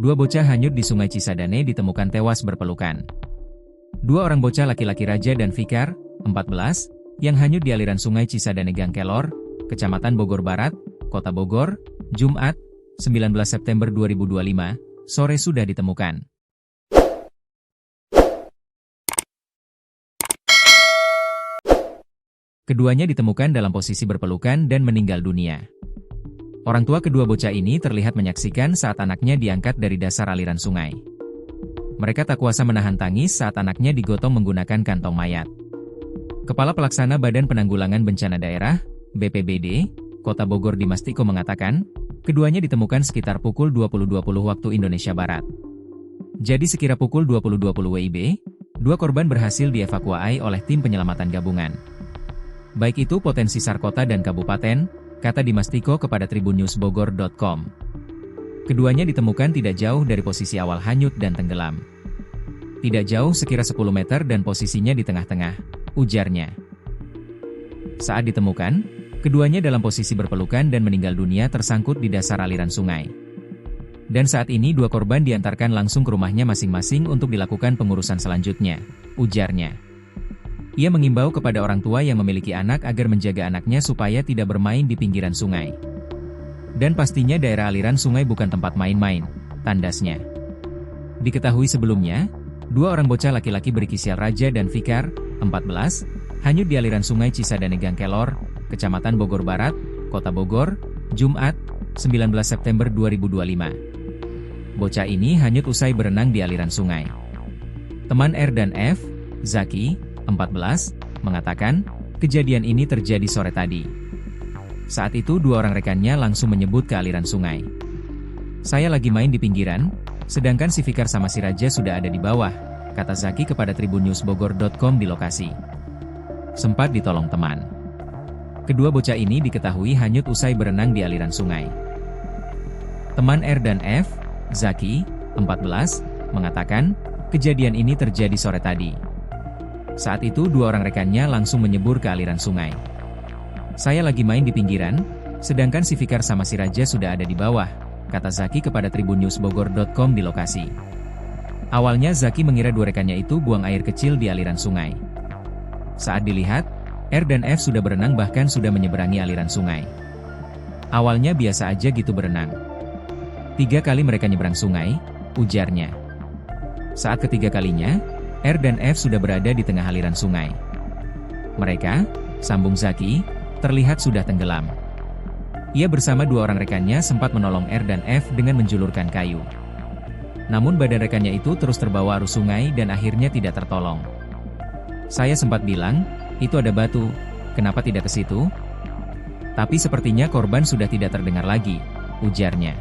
Dua bocah hanyut di Sungai Cisadane ditemukan tewas berpelukan. Dua orang bocah laki-laki Raja dan Fikar, 14, yang hanyut di aliran Sungai Cisadane Gang Kelor, Kecamatan Bogor Barat, Kota Bogor, Jumat, 19 September 2025, sore sudah ditemukan. Keduanya ditemukan dalam posisi berpelukan dan meninggal dunia. Orang tua kedua bocah ini terlihat menyaksikan saat anaknya diangkat dari dasar aliran sungai. Mereka tak kuasa menahan tangis saat anaknya digotong menggunakan kantong mayat. Kepala Pelaksana Badan Penanggulangan Bencana Daerah, BPBD, Kota Bogor Dimas Tiko mengatakan, keduanya ditemukan sekitar pukul 20.20 waktu Indonesia Barat. Jadi sekira pukul 20.20 WIB, dua korban berhasil dievakuasi oleh tim penyelamatan gabungan. Baik itu potensi SAR kota dan kabupaten, kata Dimas Tiko kepada tribunnewsbogor.com. Keduanya ditemukan tidak jauh dari posisi awal hanyut dan tenggelam. Tidak jauh sekira 10 meter dan posisinya di tengah-tengah, ujarnya. Saat ditemukan, keduanya dalam posisi berpelukan dan meninggal dunia tersangkut di dasar aliran sungai. Dan saat ini dua korban diantarkan langsung ke rumahnya masing-masing untuk dilakukan pengurusan selanjutnya, ujarnya. Ia mengimbau kepada orang tua yang memiliki anak agar menjaga anaknya supaya tidak bermain di pinggiran sungai. Dan pastinya daerah aliran sungai bukan tempat main-main, tandasnya. Diketahui sebelumnya, dua orang bocah laki-laki berinisial Raja dan Fikar, 14, hanyut di aliran Sungai Cisadane Gang Kelor, Kecamatan Bogor Barat, Kota Bogor, Jumat, 19 September 2025. Bocah ini hanyut usai berenang di aliran sungai. Teman R dan F, Zaki, 14, mengatakan, kejadian ini terjadi sore tadi. Saat itu dua orang rekannya langsung menyebut ke aliran sungai. Saya lagi main di pinggiran, sedangkan si Fikar sama si Raja sudah ada di bawah, kata Zaki kepada tribunnewsbogor.com di lokasi. Sempat ditolong teman. Kedua bocah ini diketahui hanyut usai berenang di aliran sungai. Teman R dan F, Zaki, 14, mengatakan, kejadian ini terjadi sore tadi. Saat itu dua orang rekannya langsung menyebur ke aliran sungai. Saya lagi main di pinggiran, sedangkan si Fikar sama si Raja sudah ada di bawah, kata Zaki kepada tribunnewsbogor.com di lokasi. Awalnya Zaki mengira dua rekannya itu buang air kecil di aliran sungai. Saat dilihat, R dan F sudah berenang bahkan sudah menyeberangi aliran sungai. Awalnya biasa aja gitu berenang. 3 kali mereka nyeberang sungai, ujarnya. Saat ketiga kalinya, R dan F sudah berada di tengah aliran sungai. Mereka, sambung Zaki, terlihat sudah tenggelam. Ia bersama dua orang rekannya sempat menolong R dan F dengan menjulurkan kayu. Namun badan rekannya itu terus terbawa arus sungai dan akhirnya tidak tertolong. Saya sempat bilang, itu ada batu, kenapa tidak ke situ? Tapi sepertinya korban sudah tidak terdengar lagi, ujarnya.